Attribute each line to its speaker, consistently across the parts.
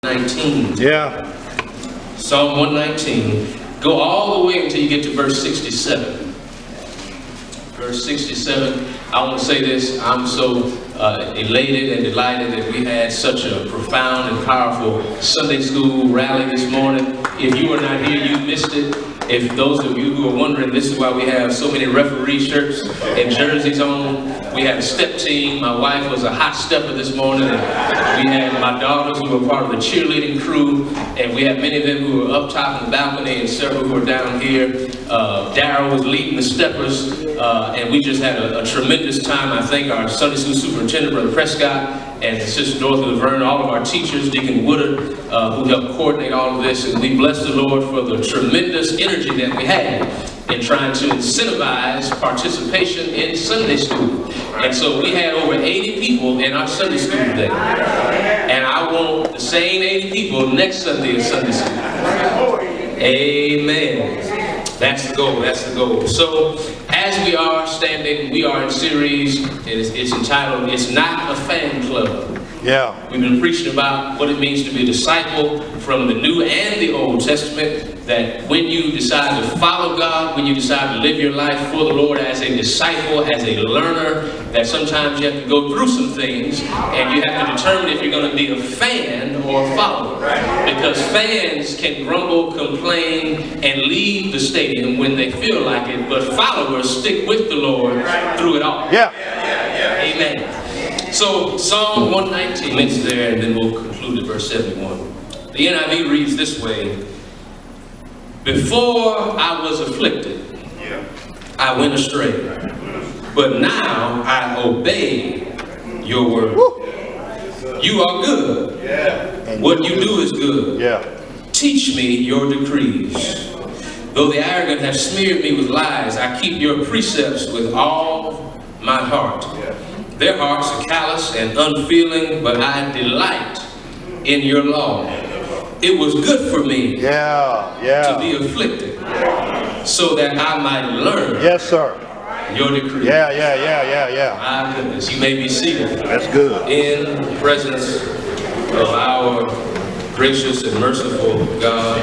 Speaker 1: 19.
Speaker 2: Yeah.
Speaker 1: Psalm 119. Go all the way until you get to verse 67. Verse 67. I want to say this. I'm so elated and delighted that we had such a profound and powerful Sunday school rally this morning. If you were not here, you missed it. If those of you who are wondering, this is why we have so many referee shirts and jerseys on. We have a step team. My wife was a hot stepper this morning. And we had my daughters who were part of the cheerleading crew. And we have many of them who were up top in the balcony and several who were down here. Darryl was leading the steppers. And we just had a tremendous time. I thank our Sunday school superintendent, Brother Prescott, and Sister Dorothy Laverne, all of our teachers, Deacon Woodard, who helped coordinate all of this. And we bless the Lord for the tremendous energy that we had in trying to incentivize participation in Sunday school. And so we had over 80 people in our Sunday school today. And I want the same 80 people next Sunday in Sunday school. Amen. That's the goal. That's the goal. So as we are standing, we are in series. It's entitled, It's Not a Fan Club.
Speaker 2: Yeah.
Speaker 1: We've been preaching about what it means to be a disciple from the New and the Old Testament, that when you decide to follow God, when you decide to live your life for the Lord as a disciple, as a learner, that sometimes you have to go through some things and you have to determine if you're going to be a fan or a follower. Because fans can grumble, complain, and leave the stadium when they feel like it, but followers stick with the Lord through it all.
Speaker 2: Yeah.
Speaker 1: Amen. So Psalm 119, it's there, and then we'll conclude at verse 71. The NIV reads this way: before I was afflicted, I went astray, but now I obey your word. You are good. And what you do is good. Teach me your decrees. Though the arrogant have smeared me with lies, I keep your precepts with all my heart. Their hearts are callous and unfeeling, but I delight in your law. It was good for me to be afflicted, so that I might learn your decree. My goodness, you may be seated.
Speaker 2: That's good.
Speaker 1: In the presence of our gracious and merciful God.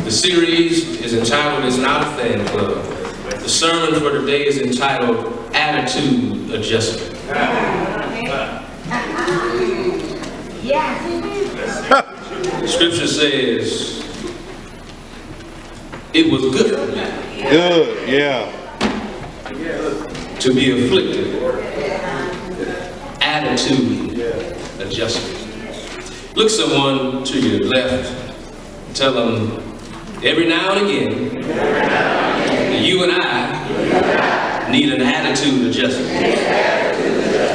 Speaker 1: The series is entitled, It's Not a Fan Club. The sermon for today is entitled, Attitude Adjustment. Scripture says, it was good for me.
Speaker 2: Good,
Speaker 1: to be afflicted. Attitude adjustment. Look someone to your left, tell them, every now and again, you and I need an attitude adjustment.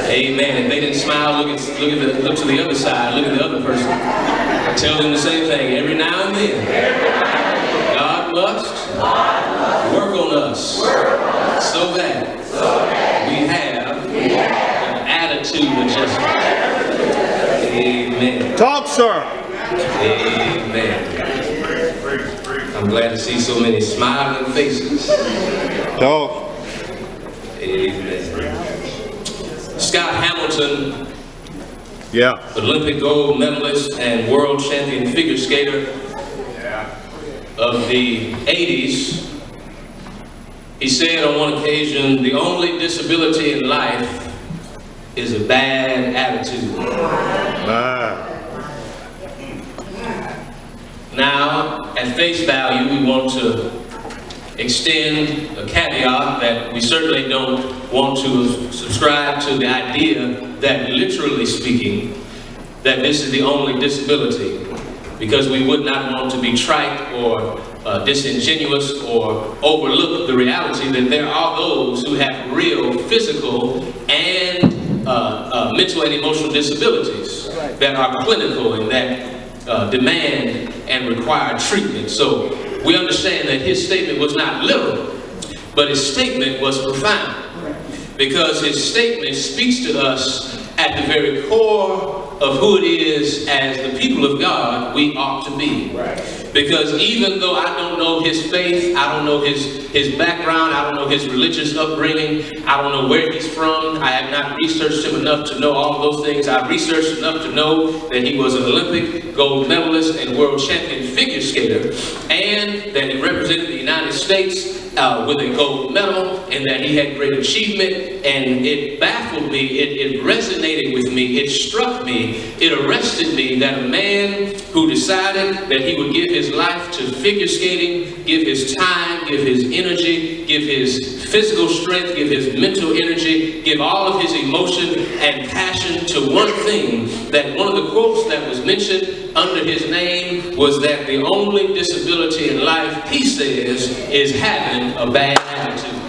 Speaker 1: Amen. If they didn't smile, look to the other side, look at the other person. Tell them the same thing. Every now and then, God must work on us so that we have an attitude adjustment. Amen.
Speaker 2: Talk, sir.
Speaker 1: Amen. I'm glad to see so many smiling faces.
Speaker 2: Talk.
Speaker 1: Amen. Scott Hamilton, Olympic gold medalist and world champion figure skater of the 80s, he said on one occasion, the only disability in life is a bad attitude. Now, at face value, we want to extend a caveat that we certainly don't want to subscribe to the idea that, literally speaking, that this is the only disability, because we would not want to be trite or disingenuous or overlook the reality that there are those who have real physical and mental and emotional disabilities that are clinical and that demand and require treatment. So we understand that his statement was not literal, but his statement was profound, because his statement speaks to us at the very core of who it is as the people of God we ought to be. Because even though I don't know his faith, I don't know his background, I don't know his religious upbringing, I don't know where he's from, I have not researched him enough to know all of those things. I've researched enough to know that he was an Olympic gold medalist and world champion figure skater, and that he represented the United States with a gold medal, and that he had great achievement. And it baffled me, it resonated with me, it struck me, it arrested me that a man who decided that he would give his life to figure skating, give his time, give his energy, give his physical strength, give his mental energy, give all of his emotion and passion to one thing, that one of the quotes that was mentioned under his name was that the only disability in life, he says, is having a bad attitude.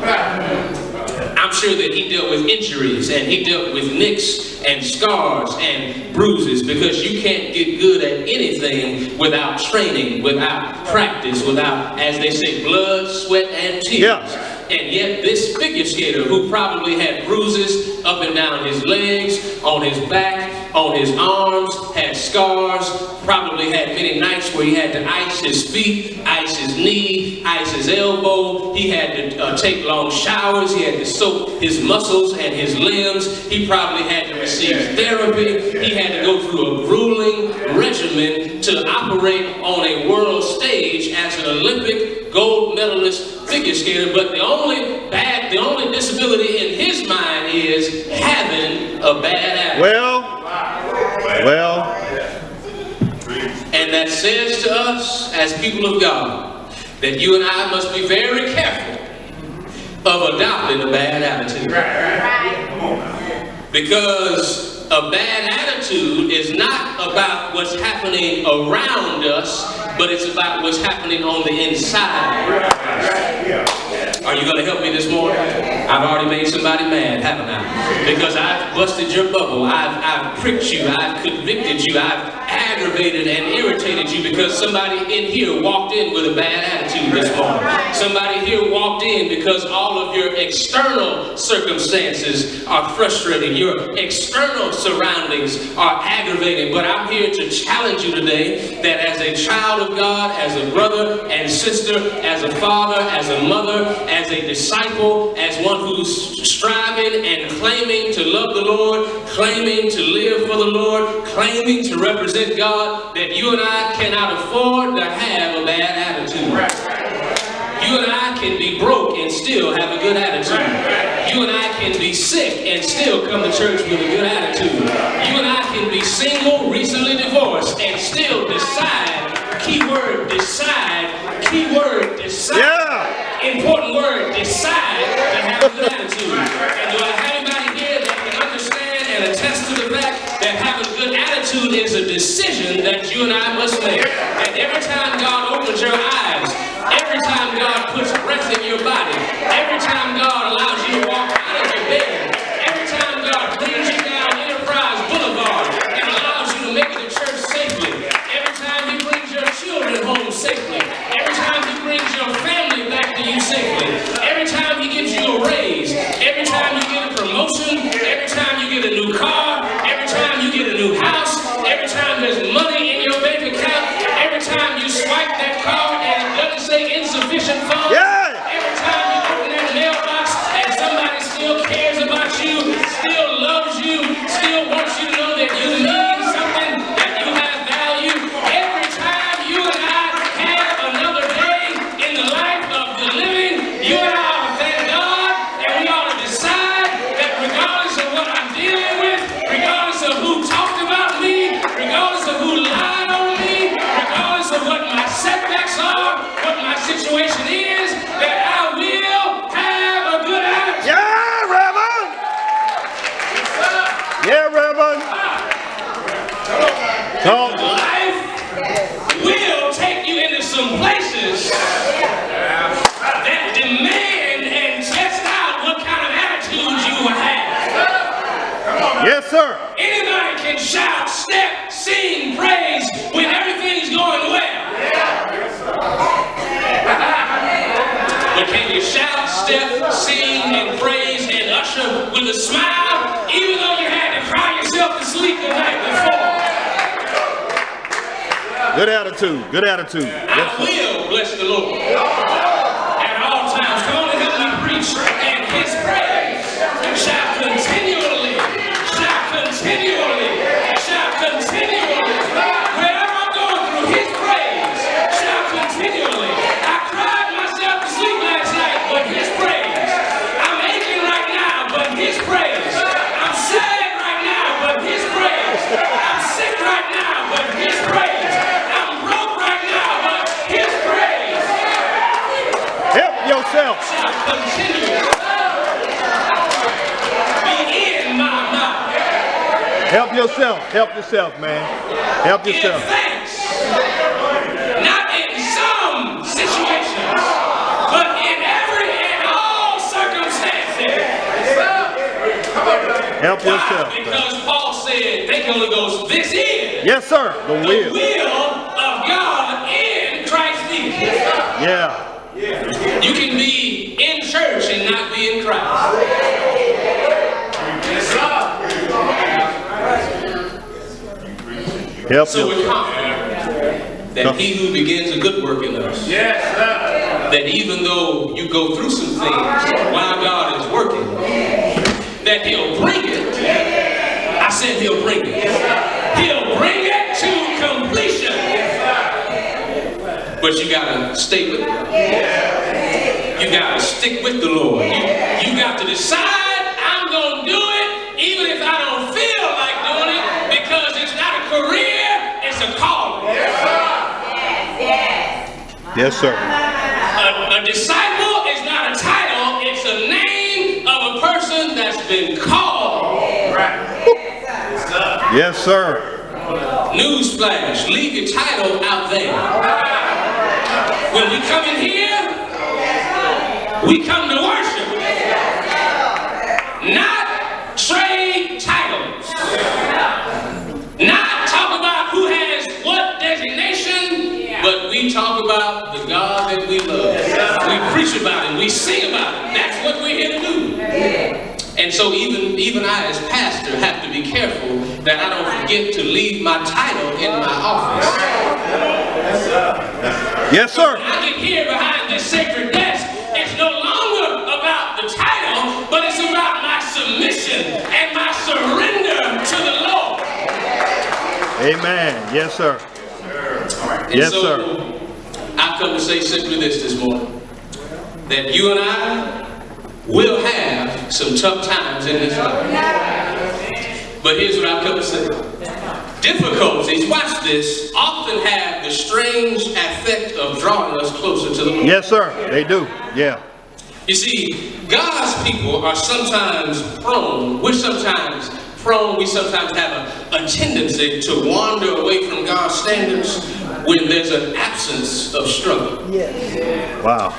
Speaker 1: I'm sure that he dealt with injuries, and he dealt with nicks and scars and bruises, because you can't get good at anything without training, without practice, without, as they say, blood, sweat, and tears.
Speaker 2: Yeah.
Speaker 1: And yet this figure skater, who probably had bruises up and down his legs, on his back, on his arms, had scars, probably had many nights where he had to ice his feet, ice his knee, ice his elbow. He had to take long showers. He had to soak his muscles and his limbs. He probably had to receive therapy. He had to go through a grueling regimen to operate on a world stage as an Olympic gold medalist figure skater. But the only disability in his mind is having a bad attitude.
Speaker 2: Well.
Speaker 1: And that says to us as people of God that you and I must be very careful of adopting a bad attitude. Because a bad attitude is not about what's happening around us, but it's about what's happening on the inside. Are you going to help me this morning? I've already made somebody mad, haven't I? Because I've busted your bubble. I've pricked you. I've convicted you. I've aggravated and irritated you because somebody in here walked in with a bad attitude this morning. Somebody here walked in because all of your external circumstances are frustrating. Your external surroundings are aggravating. But I'm here to challenge you today that as a child of God, as a brother and sister, as a father, as a mother, as a disciple, as one who's striving and claiming to love the Lord, claiming to live for the Lord, claiming to represent God, that you and I cannot afford to have a bad attitude. You and I can be broke and still have a good attitude. You and I can be sick and still come to church with a good attitude. You and I can be single, recently divorced, and still decide, keyword decide, keyword decide.
Speaker 2: Yeah.
Speaker 1: Important word, decide to have a good attitude. And do I have anybody here that can understand and attest to the fact that having a good attitude is a decision that you and I must make? And every time God opens your eyes, every time God puts breath in your body, every time God allows you to walk out of your bed, every time God brings you down Enterprise Boulevard and allows you to make it to church safely, every time He brings your children home safely, every time He brings your family back to you safely, every time He gives you a raise, every time you get a promotion, every time you get a new car, every time you get a new house, every time there's money in your bank account, every time you swipe that card and it doesn't say insufficient funds, every time you open that mailbox and somebody still cares about you, still loves you, still wants you to know that you need something, that you have value, every time you and I have another day in the life of the living, you and I ought to thank God, and we ought to decide that regardless of what I'm dealing with, regardless of who talked about me, regardless of who lied on me, regardless of what my setbacks are, what my situation is, that I will have a good attitude.
Speaker 2: Yeah, Reverend. Yeah, Reverend. Talk.
Speaker 1: Life will take you into some places that demand and test out what kind of attitude you will have.
Speaker 2: Yes, sir.
Speaker 1: Anybody can shout, step, sing, praise when everything's going well. But can you shout, step, sing, and praise and usher with a smile, even though you had to cry yourself to sleep the night before?
Speaker 2: Good attitude. Good attitude.
Speaker 1: I will bless the Lord at all times. Come on and help me preach. And his praise shall continually. Wherever I'm going through, his praise shall continually. I cried myself to sleep last night, but his praise. I'm aching right now, but his praise. I'm sad right now, but his praise. I'm sick right now, but his praise. I'm broke right now, but his praise.
Speaker 2: Help yourself.
Speaker 1: Shall continue. Be in my mouth.
Speaker 2: Help yourself. Help yourself, man. Help yourself.
Speaker 1: Give thanks. Not in some situations, but in every and all circumstances.
Speaker 2: Help
Speaker 1: Why?
Speaker 2: yourself.
Speaker 1: Because Paul said, thank you, Holy Ghost, this is
Speaker 2: Yes, sir. The
Speaker 1: the
Speaker 2: will.
Speaker 1: will of God in Christ Jesus.
Speaker 2: Yeah.
Speaker 1: You can be in church and not be in Christ.
Speaker 2: Help
Speaker 1: So we're
Speaker 2: yourself.
Speaker 1: confident that he who begins a good work in us, that even though you go through some things while God is working, that he'll bring it. I said he'll bring it. He'll bring it to completion. But you gotta stay with it. You gotta stick with the Lord. You got to decide, I'm gonna do it even if I don't feel like doing it, because it's not a career, it's a calling.
Speaker 2: Yes, sir.
Speaker 1: A disciple is not a title, it's a name of a person that's been called.
Speaker 2: Yes, sir.
Speaker 1: Newsflash, leave your title out there. When we come in here, we come to worship, not trade titles, not talk about who has what designation, but we talk about the God that we love. We preach about it, we sing about it. That's what we're here to do. And so even I as pastor have to be careful that I don't forget to leave my title in my office.
Speaker 2: Yes, sir.
Speaker 1: When I get here behind this sacred desk, it's no longer about the title, but it's about my submission and my surrender to the Lord.
Speaker 2: Amen. Yes, sir.
Speaker 1: And
Speaker 2: Yes,
Speaker 1: so,
Speaker 2: sir.
Speaker 1: I've come to say simply this morning, that you and I will have some tough times in this life. But here's what I've come to say. Difficulties, watch this, often have the strange effect of drawing us closer to the Lord.
Speaker 2: Yes, sir. They do. Yeah.
Speaker 1: You see, God's people are sometimes prone, we sometimes have a tendency to wander away from God's standards when there's an absence of struggle.
Speaker 2: Wow.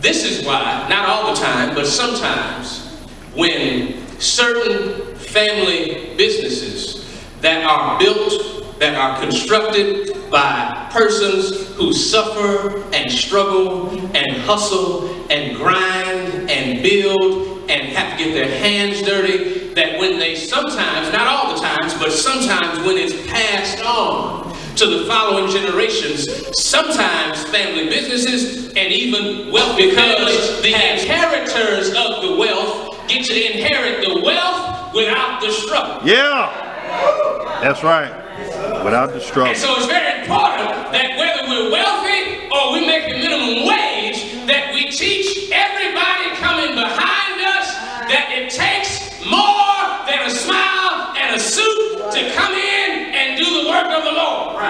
Speaker 1: This is why, not all the time, but sometimes, when certain family businesses that are built, that are constructed by persons who suffer and struggle and hustle and grind and build and have to get their hands dirty, that when they sometimes, not all the times, but sometimes when it's passed on to the following generations, sometimes family businesses and even wealth, because the inheritors of the wealth get to inherit the wealth without the struggle.
Speaker 2: Yeah. That's right. Without the struggle.
Speaker 1: And so it's very important that whether we're wealthy or we make a minimum wage, that we teach everybody coming behind us that it takes more than a smile and a suit to come in and do the work of the Lord.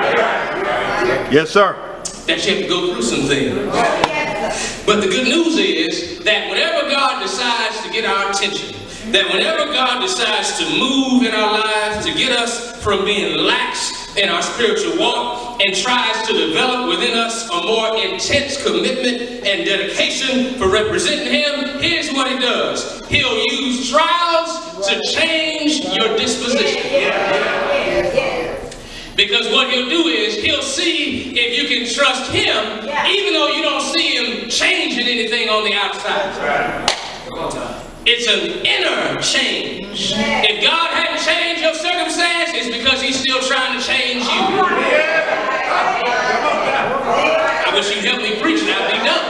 Speaker 2: Yes, sir.
Speaker 1: That you have to go through some things. But the good news is that whenever God decides to get our attention, that whenever God decides to move in our lives to get us from being lax in our spiritual walk and tries to develop within us a more intense commitment and dedication for representing Him, here's what He does. He'll use trials to change your disposition. Because what He'll do is He'll see if you can trust Him, even though you don't see Him changing anything on the outside. It's an inner change. If God hadn't changed your circumstance, it's because He's still trying to change you. I wish you'd help me preach and I'd be done.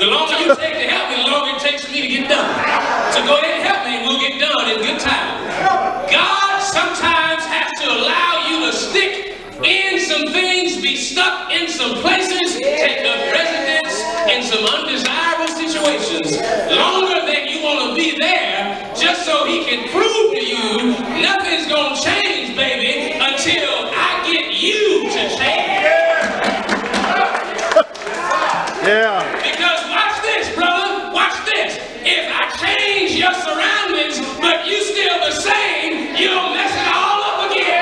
Speaker 1: The longer you take to help me, the longer it takes for me to get done. So go ahead and help me and we'll get done in good time. God sometimes has to allow you to stick in some things, be stuck in some places, take up residence in some undesirable situations longer than you want to be there, just so he can prove to you nothing's going to change, baby, until I get you to change.
Speaker 2: Yeah.
Speaker 1: Because watch this, brother, watch this. If I change your surroundings, but you still the same, you'll mess it all up again.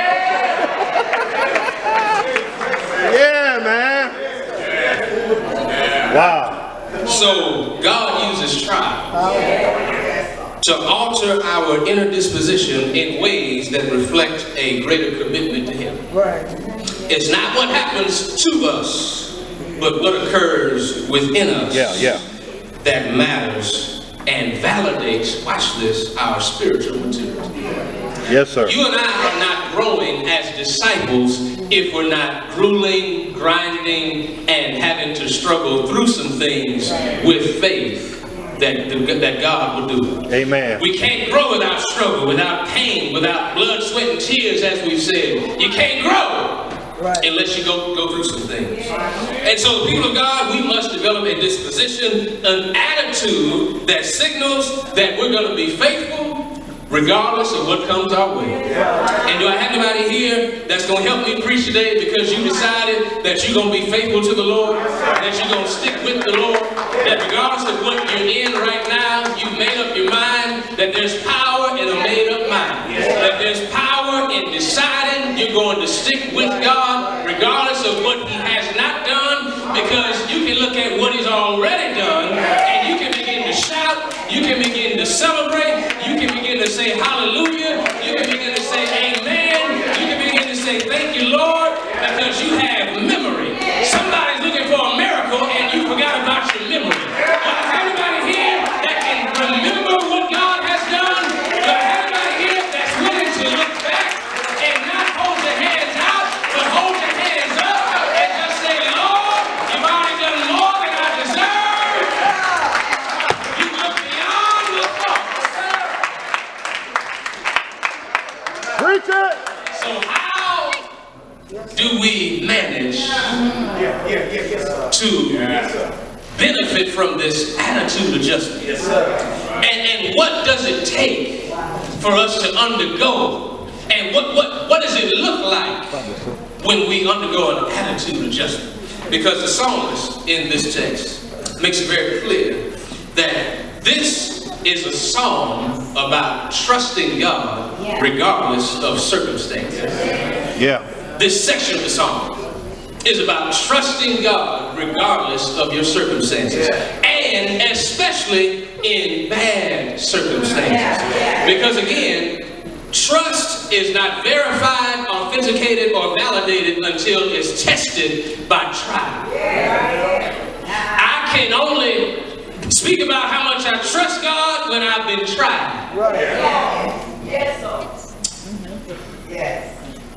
Speaker 2: Yeah, man. Wow.
Speaker 1: So God uses trials to alter our inner disposition in ways that reflect a greater commitment to Him.
Speaker 3: Right.
Speaker 1: It's not what happens to us, but what occurs within us that matters and validates, watch this, our spiritual maturity.
Speaker 2: Yes, sir.
Speaker 1: You and I are not growing as disciples if we're not grueling, grinding, and having to struggle through some things with faith that God will do.
Speaker 2: Amen.
Speaker 1: We can't grow without struggle, without pain, without blood, sweat, and tears, as we've said. You can't grow unless you go through some things. And so, the people of God, we must develop a disposition, an attitude that signals that we're going to be faithful regardless of what comes our way. And do I have anybody here that's going to help me preach today because you decided that you're going to be faithful to the Lord, that you're going to stick with the Lord, that regardless of what you're in right now, you've made up your mind that there's power in a made-up mind, that there's power in deciding you're going to stick with God regardless of what He has not done, because you can look at what He's already done and you can begin to shout, you can begin to celebrate, you can begin to say hallelujah, you can begin to say amen, you can begin to say thank you, Lord, because you have memory. Somebody's looking for a miracle and you forgot about your memory. Is anybody here that can remember what God has done? Is anybody here that's willing to look back and not hold your hands out, but hold your hands up and just say, Lord, you've already done more than I deserve. You look beyond the thought.
Speaker 2: Preach it.
Speaker 1: So how do we manage to benefit from this attitude adjustment?
Speaker 3: Yes, sir.
Speaker 1: And what does it take for us to undergo? And what does it look like when we undergo an attitude adjustment? Because the psalmist in this text makes it very clear that this is a psalm about trusting God regardless of circumstances.
Speaker 2: Yeah.
Speaker 1: This section of the psalm is about trusting God regardless of your circumstances, and especially in bad circumstances. Because again, trust is not verified, authenticated, or validated until it's tested by trial. I can only speak about how much I trust God when I've been tried.
Speaker 3: Yes.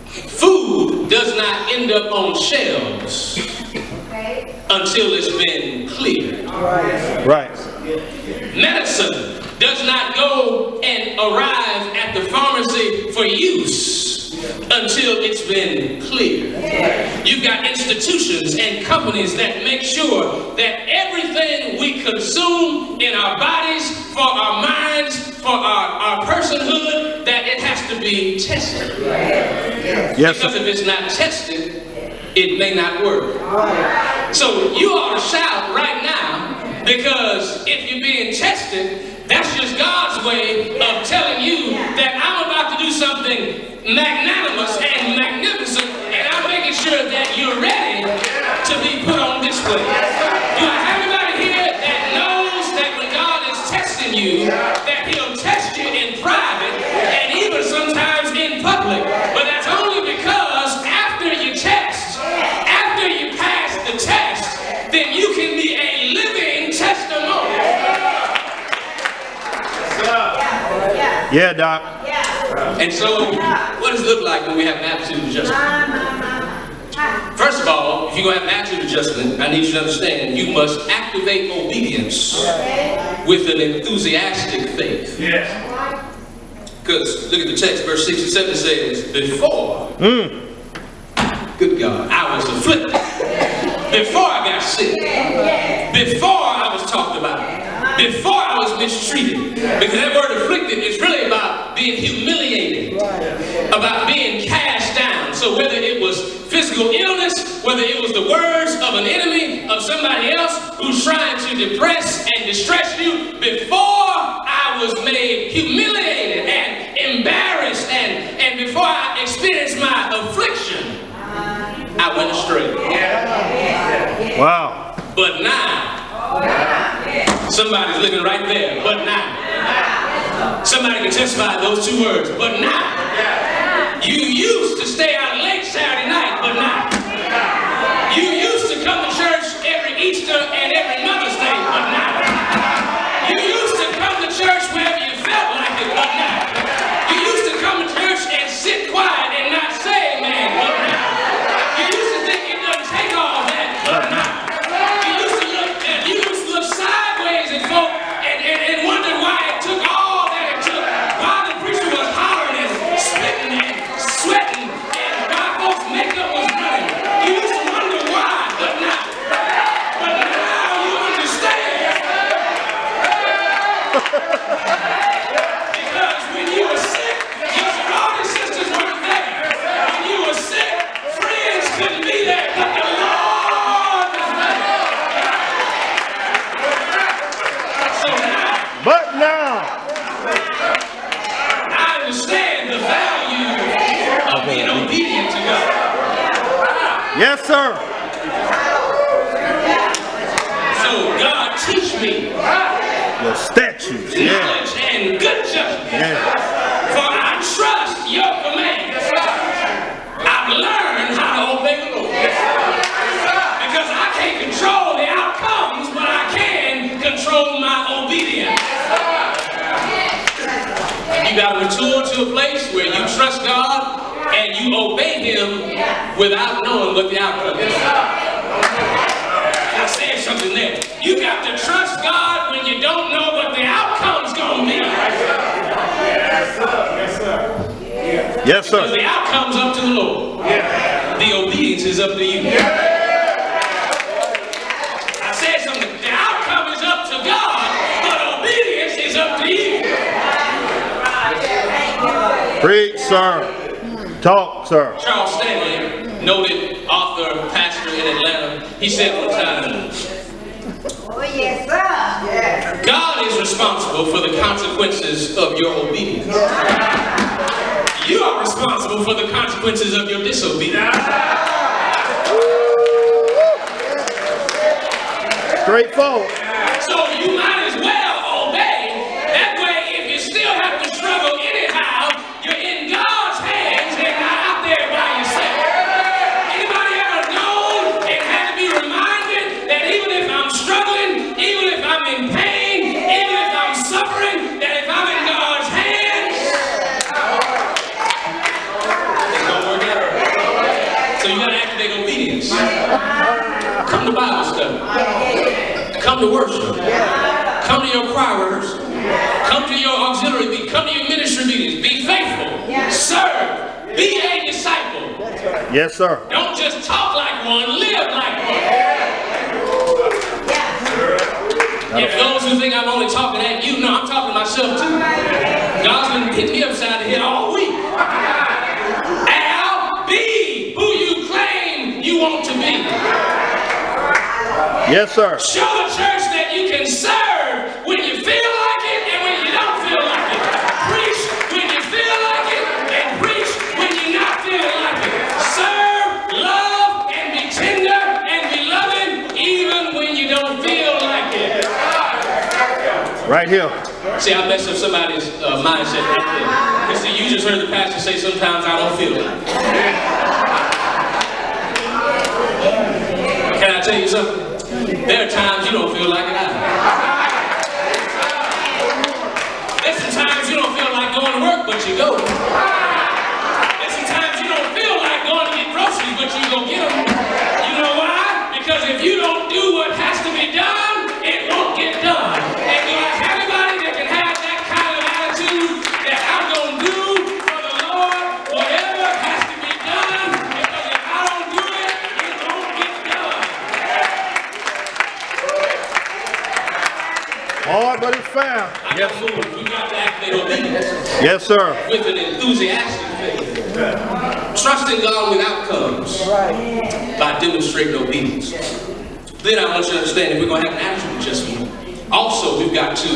Speaker 1: Food does not end up on shelves until it's been cleared.
Speaker 2: Right.
Speaker 1: Medicine does not go and arrive at the pharmacy for use until it's been cleared. You've got institutions and companies that make sure that everything we consume in our bodies, for our minds, for our personhood, that it has to be tested.
Speaker 2: Yes,
Speaker 1: Because
Speaker 2: sir.
Speaker 1: if it's not tested, it may not work. So you ought to shout right now, because if you're being tested, that's just God's way of telling you that I'm about to do something magnanimous and magnificent, and I'm making sure that you're ready to be put on display. Do I have anybody here that knows that when God is testing you, that He'll test you in private and even sometimes in public? But that's only because after you test, after you pass the test, then you can be a living testimony.
Speaker 2: Yeah, Doc.
Speaker 1: And so, what does it look like when we have an attitude adjustment? First of all, if you're going to have an attitude adjustment, I need you to understand you must activate obedience with an enthusiastic faith.
Speaker 2: Yes.
Speaker 1: Because look at the text, verse 67 says, before, good God, I was afflicted. Before I got sick. Before I was talked about. Before I was mistreated. Because that word afflicted is really about being humiliated. About being cast down. So whether it was physical illness, whether it was the words of an enemy, of somebody else who's trying to depress and distress you, before I was made humiliated and embarrassed and before I experienced my affliction, I went astray.
Speaker 2: Wow.
Speaker 1: But now, somebody's living right there, but now. Somebody can testify those two words, but now. You used to stay out late Saturday night, but now. You used to come to church every Easter and every Mother's Day, but now. You used to come to church wherever you felt like it, but now. You used to come to church and sit quiet and not say amen, but now. You used to think it doesn't take all that, but now. You used to look sideways at folk and wonder why it took all that it took, why the preacher was hollering and spitting and sweating and why folks' makeup was running. You used to wonder why, but now you understand. Because when you were sick, your sorority sisters weren't there. When you were sick, friends couldn't be there, but the Lord was there. So now,
Speaker 2: But now.
Speaker 1: I understand the value of being obedient to God.
Speaker 2: Yes, sir.
Speaker 1: So God teach me
Speaker 2: Your statutes. Yeah.
Speaker 1: knowledge and good judgment.
Speaker 2: Yeah.
Speaker 1: For I trust your commands. I've learned how to obey the Lord. Because I can't control the outcomes, but I can control my obedience. You got to mature to a place where you trust God and you obey Him without knowing what the outcome is. I said something there. You got to trust God when you don't know what the outcome's going to be.
Speaker 2: Yes,
Speaker 1: Because
Speaker 2: sir.
Speaker 1: the outcome's up to the Lord. The obedience is up to you. I said something. The outcome is up to God, but obedience is up to you.
Speaker 2: Preach, sir. Talk, sir.
Speaker 1: Charles Stanley, noted author, pastor in Atlanta, he said one time,
Speaker 3: Oh, yes, sir. Yes.
Speaker 1: God is responsible for the consequences of your obedience. You are responsible for the consequences of your disobedience.
Speaker 2: Straightforward.
Speaker 1: So you might as well obey. That way, if you still have to struggle anyhow, you're in God's hands and not out there by yourself. Anybody ever known and had to be reminded that even if I'm struggling, even if I'm in pain, even if I'm suffering, that if I'm in God's hands, it's gonna work out. So you gotta activate obedience. Come to Bible study. Come to worship. Come to your choir rehearsal. Come to your auxiliary meeting. Come to your ministry meetings. Be faithful. Serve. Be a disciple.
Speaker 2: Yes, sir.
Speaker 1: Don't just talk like one, live like one. If those who think I'm only talking at you, no, I'm talking to myself too. God's been hitting me upside the head all week. Al, be who you claim you want to be.
Speaker 2: Yes, sir.
Speaker 1: Show the church that you can serve when you feel like it and when you don't feel like it. Preach when you feel like it and preach when you're not feeling like it. Serve, love, and be tender and be loving even when you don't feel like it.
Speaker 2: Right here.
Speaker 1: See, I messed up somebody's mindset right there. Because see, you just heard the pastor say sometimes I don't feel like it. Can I tell you something? There are times you don't feel like it either. There's some times you don't feel like going to work, but you go. There's some times you don't feel like going to get groceries, but but you're going to get them. You know why? Because if you don't do what has to be done, it won't get done. And do I have anybody that can have that kind of attitude that I'm going to do for the Lord whatever has to be done, because if I don't do it, it won't get done.
Speaker 2: Hard, but it's found.
Speaker 1: Yes. You got to activate obedience.
Speaker 2: Yes, sir.
Speaker 1: With an enthusiastic faith. Trusting God with outcomes by demonstrating obedience. Then I want you to understand that we're going to have an attitude adjustment. Also, we've got to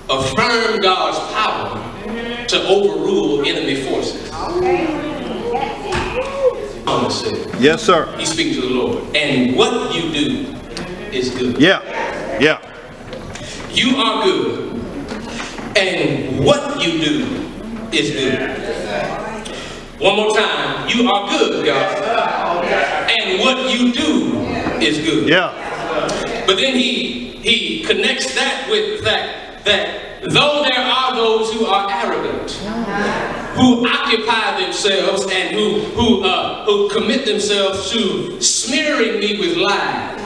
Speaker 1: affirm God's power to overrule enemy forces. Thomas said,
Speaker 2: yes, sir.
Speaker 1: he's speaking to the Lord. And what you do is good.
Speaker 2: Yeah. Yeah.
Speaker 1: You are good. And what you do is good. One more time. You are good, God. And what you do is good.
Speaker 2: Yeah.
Speaker 1: But then he connects that with the fact that though there are those who are arrogant, who occupy themselves and who commit themselves to smearing me with lies,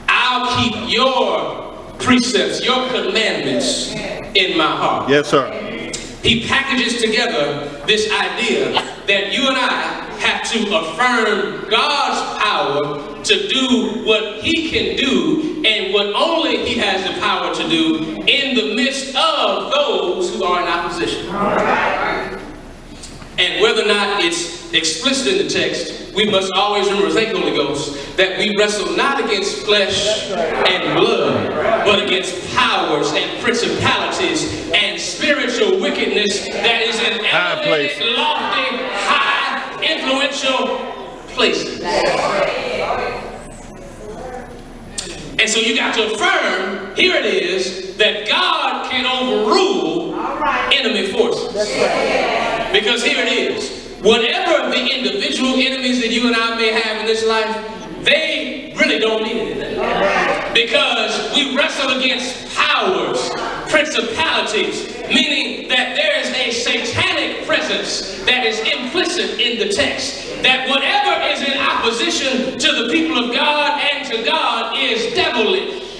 Speaker 1: I'll keep your precepts, your commandments in my heart.
Speaker 2: Yes, sir.
Speaker 1: He packages together this idea that you and I have to affirm God's power to do what he can do and what only he has the power to do in the midst of those who are in opposition. And whether or not it's explicit in the text, we must always remember, thank you, Holy Ghost, that we wrestle not against flesh and blood, but against powers and principalities and spiritual wickedness that is in elevated, lofty, high, influential places. And so you got to affirm, here it is, that God can overrule enemy forces. Because here it is. Whatever the individual enemies that you and I may have in this life, they really don't mean anything. Because we wrestle against powers, principalities, meaning that there is a satanic presence that is implicit in the text. That whatever is in opposition to the people of God and to God is devilish.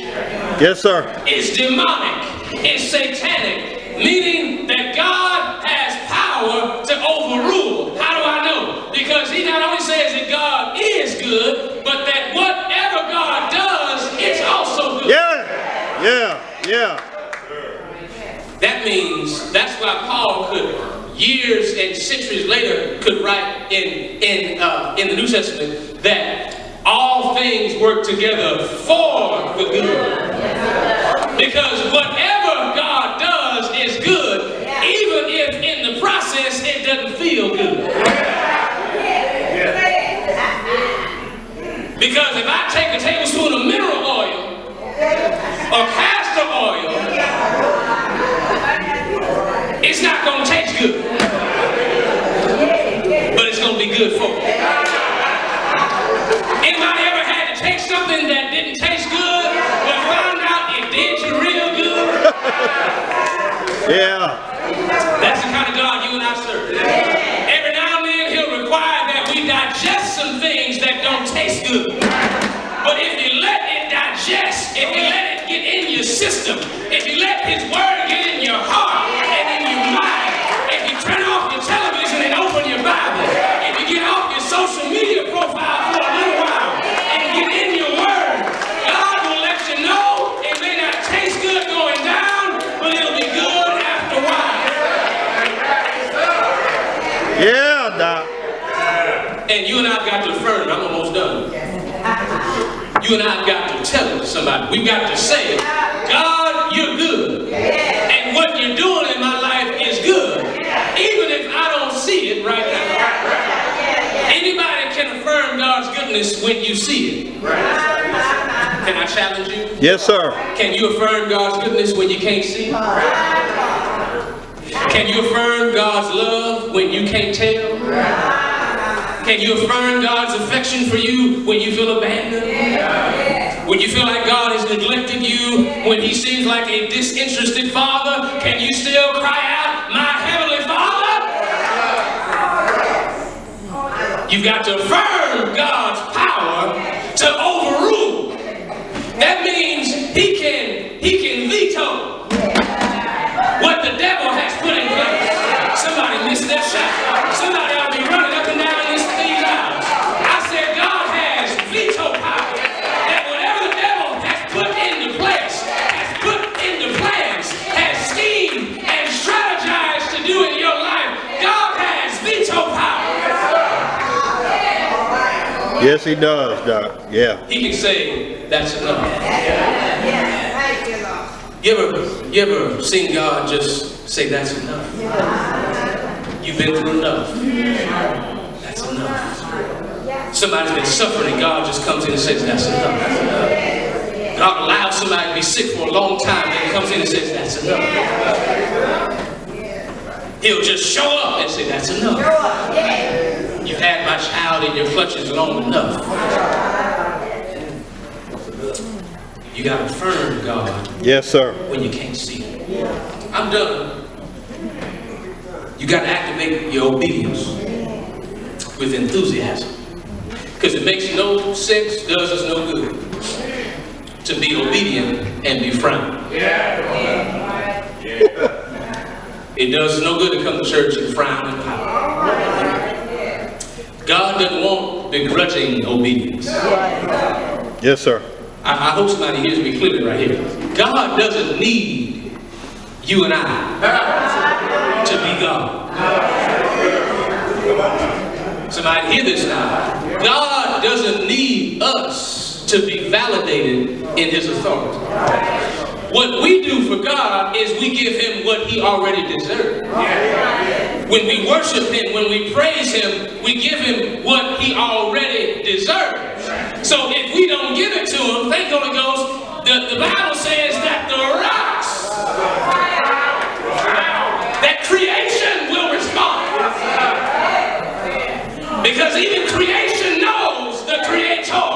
Speaker 2: Yes, sir.
Speaker 1: Is demonic. Is satanic. Meaning that God has power to overrule. How do I know? Because he not only says that God is good, but that whatever God does, it's also good.
Speaker 2: Yeah. Yeah. Yeah.
Speaker 1: That means that's why Paul could, years and centuries later, could write in the New Testament that all things work together for the good. Because whatever God does is good, even if in the process it doesn't feel good. Because if I take a tablespoon of mineral oil or castor oil, it's not going to taste good. But it's going to be good for me. Anybody ever had to take something that didn't taste good but found out it did you real good?
Speaker 2: Yeah.
Speaker 1: That's the kind of God you and I serve. Every now and then he'll require that we digest some things that don't taste good. But if you let it digest, if you let it get in your system, if you let his word get in your heart and in your mind, if you turn off your television and open your Bible, if you get off your social media profile for a little while and get in your word, God will let you know it may not taste good going down, but it'll be good after a while.
Speaker 2: Yeah, Doc.
Speaker 1: And you and I have got to affirm, I'm almost done. You and I have got to tell it to somebody. We've got to say, God, you're good. And what you're doing in my life is good. Even if I don't see it right now. Anybody can affirm God's goodness when you see it. Can I challenge you?
Speaker 2: Yes, sir.
Speaker 1: Can you affirm God's goodness when you can't see it? Can you affirm God's love when you can't tell? Can you affirm God's affection for you when you feel abandoned? When you feel like God has neglected you, when he seems like a disinterested father, can you still cry out, my heavenly Father? You've got to affirm God's power to overrule. That means he can veto what the devil has put in place. Somebody missed that shot. Somebody ought to be running up and down these aisles. I said God has veto power. That whatever the devil has put into place, has put into plans, has schemed and strategized to do in your life, God has veto power.
Speaker 2: Yes, he does, Doc. Yeah.
Speaker 1: He can say, that's enough.
Speaker 3: Thank you, Lord.
Speaker 1: You ever seen God just say, that's enough? You've been through enough. That's enough. Somebody's been suffering and God just comes in and says, that's enough. God allows somebody to be sick for a long time and he comes in and says, that's enough. He'll just show up and say, that's enough. You've had my child in your clutches long enough. You got to affirm God.
Speaker 2: Yes, sir.
Speaker 1: When you can't see it. I'm done. You got to activate your obedience with enthusiasm. Because it makes no sense, does us no good to be obedient and be frowned. It does us no good to come to church and frown and pout. God doesn't want begrudging obedience.
Speaker 2: Yes, sir.
Speaker 1: I hope somebody hears me clearly right here. God doesn't need you and I to be God. Somebody hear this now. God doesn't need us to be validated in his authority. What we do for God is we give him what he already deserves. When we worship him, when we praise him, we give him what he already deserves. So if we don't give it to him, thank Holy Ghost, the Bible says that the rocks, that creation will respond. Because even creation knows the Creator.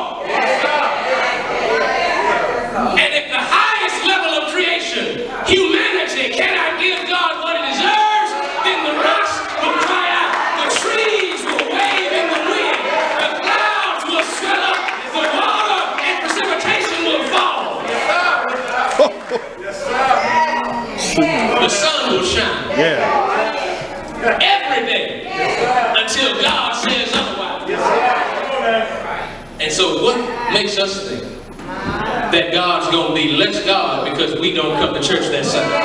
Speaker 1: And if the highest level of creation, humanity, cannot give God what it deserves, then the rocks will cry out, the trees will wave in the wind, the clouds will swell up, the water and precipitation will fall. The sun will shine. Every day until God says otherwise. And so what makes us think that God's going to be less God because we don't come to church that Sunday?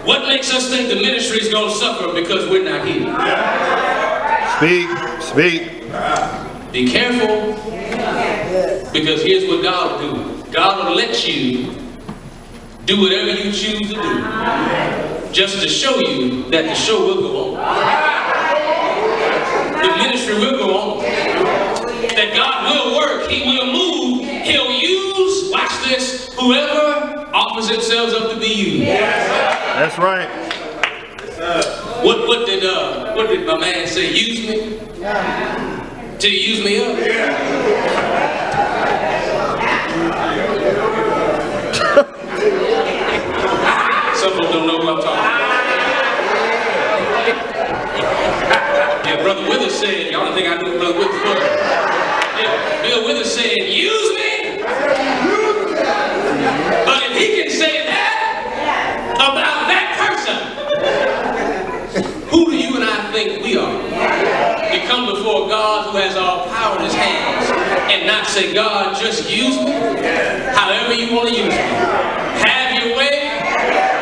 Speaker 1: What makes us think the ministry is going to suffer because we're not here?
Speaker 2: Speak.
Speaker 1: Be careful, because here's what God will do. God will let you do whatever you choose to do, just to show you that the show will go on. The ministry will go on. That God will work. He will move. He'll use, watch this, whoever offers themselves up to be used.
Speaker 2: That's right.
Speaker 1: What did my man say? Use me? Till you use me up? Some people don't know what I'm talking about. Yeah, Brother Withers said, y'all don't think I knew Brother Withers was. Yeah, Bill Withers said, use me. But if he can say that about that person, who do you and I think we are? To come before God who has all power in his hands and not say, God, just use me however you want to use me. Have your way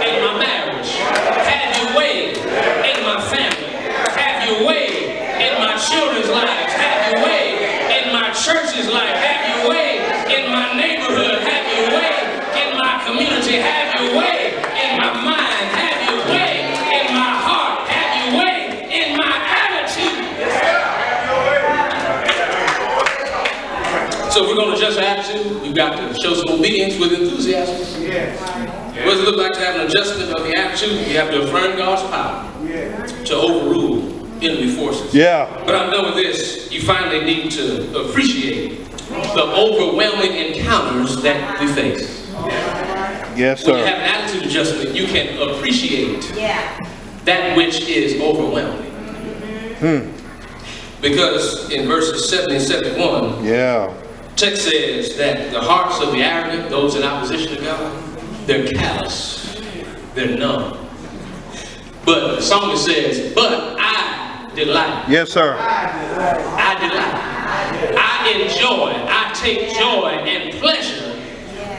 Speaker 1: in my marriage. Have your way in my family. Have your way in my children's lives. Have your way in my church's life. Have your way in my neighborhood. Have your way in my community. Have your way in my mind. Have your way in my heart. Have your way in my attitude. So if we're going to adjust our attitude, we've got to show some obedience with enthusiasm. What does it look like to have an adjustment of the attitude? You have to affirm God's power to overrule enemy forces. But I'm done with this. You finally need to appreciate the overwhelming encounters that we face.
Speaker 2: Yes, sir.
Speaker 1: When you have an attitude adjustment, you can appreciate that which is overwhelming. Because in verses 70 and 71, text says that the hearts of the arrogant, those in opposition to God, they're callous, they're numb. But the psalmist says, but I delight.
Speaker 2: Yes, sir.
Speaker 1: I delight. I enjoy. I take joy and pleasure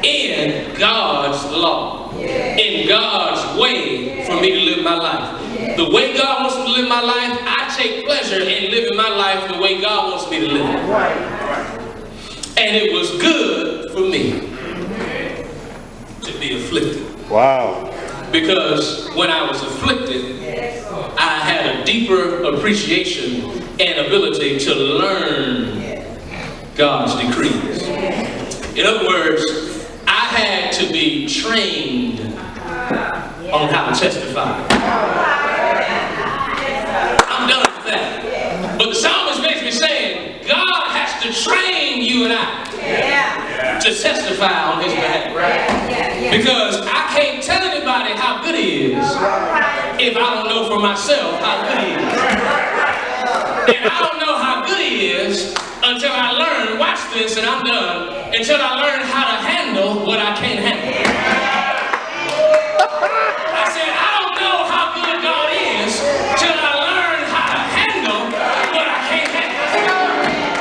Speaker 1: in God's law, in God's way for me to live my life. The way God wants me to live my life, I take pleasure in living my life the way God wants me to live it. And it was good for me to be afflicted.
Speaker 2: Wow.
Speaker 1: Because when I was afflicted, I had a deeper appreciation and ability to learn God's decrees. In other words, I had to be trained on how to testify. I'm done with that. But the psalmist basically saying, God has to train you and I to testify on his behalf. Because I can't tell anybody how good he is if I don't know for myself how good he is. And I don't know how good he is until I learn, watch this and I'm done, until I learn how to handle what I can't handle. I said, I don't know how good God is till I learn how to handle what I can't handle.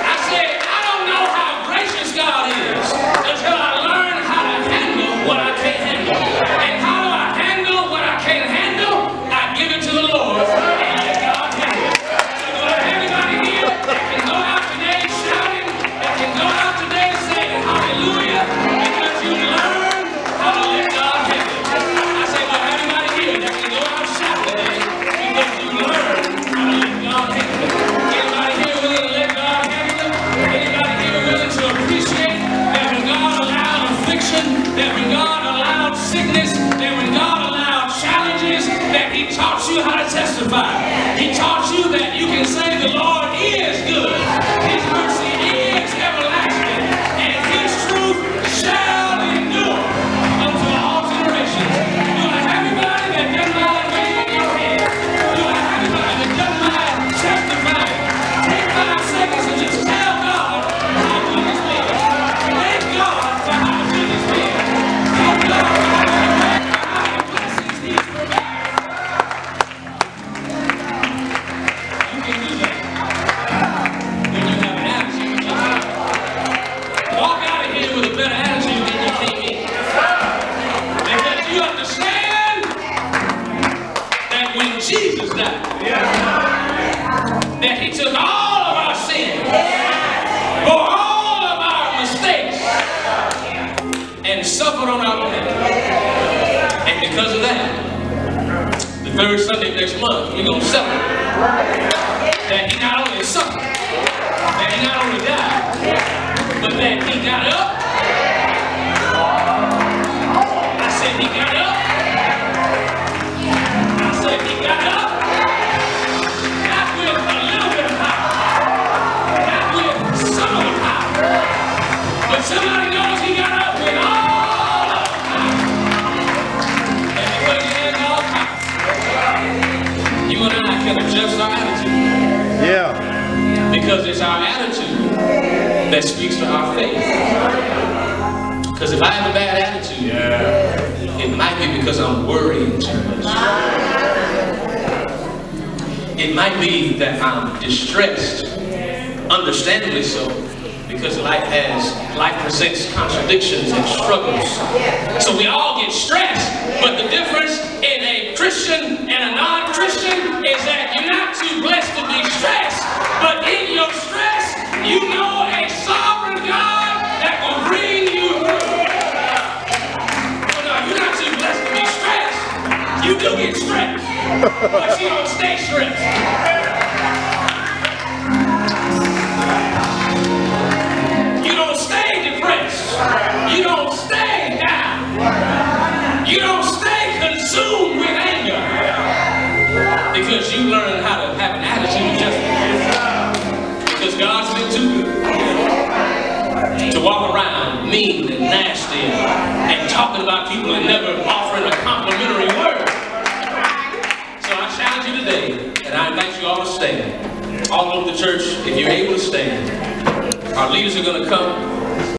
Speaker 1: I said, I don't know how gracious God is until I learn how to handle what I can't handle. And how do I handle what I can't handle? I give it to the Lord and let God handle it. So do I have anybody here that can go out today shouting, that can go out today saying hallelujah, because you learn how to let God handle it? I say, do I have anybody here that can go out shouting today because you learn how to let God handle it? Anybody here willing to let God handle it? Anybody here willing to appreciate that when God allowed affliction, that when God allowed sickness, that when God allowed challenges, that he taught you how to testify. He taught you that you can say the Lord is good. His mercy is everlasting. And his truth shall endure unto all generations. Do I have anybody that doesn't mind waving your hand? Do I have anybody that doesn't mind testifying? Take 5 seconds and just tell God how good he's been. Thank God for how good he's been. Thank God for how the blessings he's provided. You can do that when you have an attitude. Walk out of here with a better attitude than you came in. Because you understand that when Jesus died, that he took all of our sins, for all of our mistakes, and suffered on our behalf. And because of that, the third Sunday next month, we're going to celebrate that he not only suffered, that he not only died, but that he got up. I said he got up. I said he got up. Not with a little bit of power, not with some of the power, but somebody knows he got up with all of the power. And because he has all power, you and I can adjust our attitude. Because it's our attitude that speaks to our faith. Because if I have a bad attitude, it might be because I'm worrying too much. It might be that I'm distressed, understandably so, because life presents contradictions and struggles. So we all get stressed, but the difference in a Christian and a non-Christian is that you're not too blessed to be stressed, but in your stress, you know a sovereign God that will bring you through. No, you're not too blessed to be stressed. You do get stressed, but you don't stay stressed. You don't stay depressed. You don't stay down. You don't stay consumed with anger. Because you learn how to have an attitude of justice. Because God's been too good to walk around mean and nasty and talking about people and never offering a complimentary word. So I stand. All over the church, if you're able to stand, our leaders are going to come.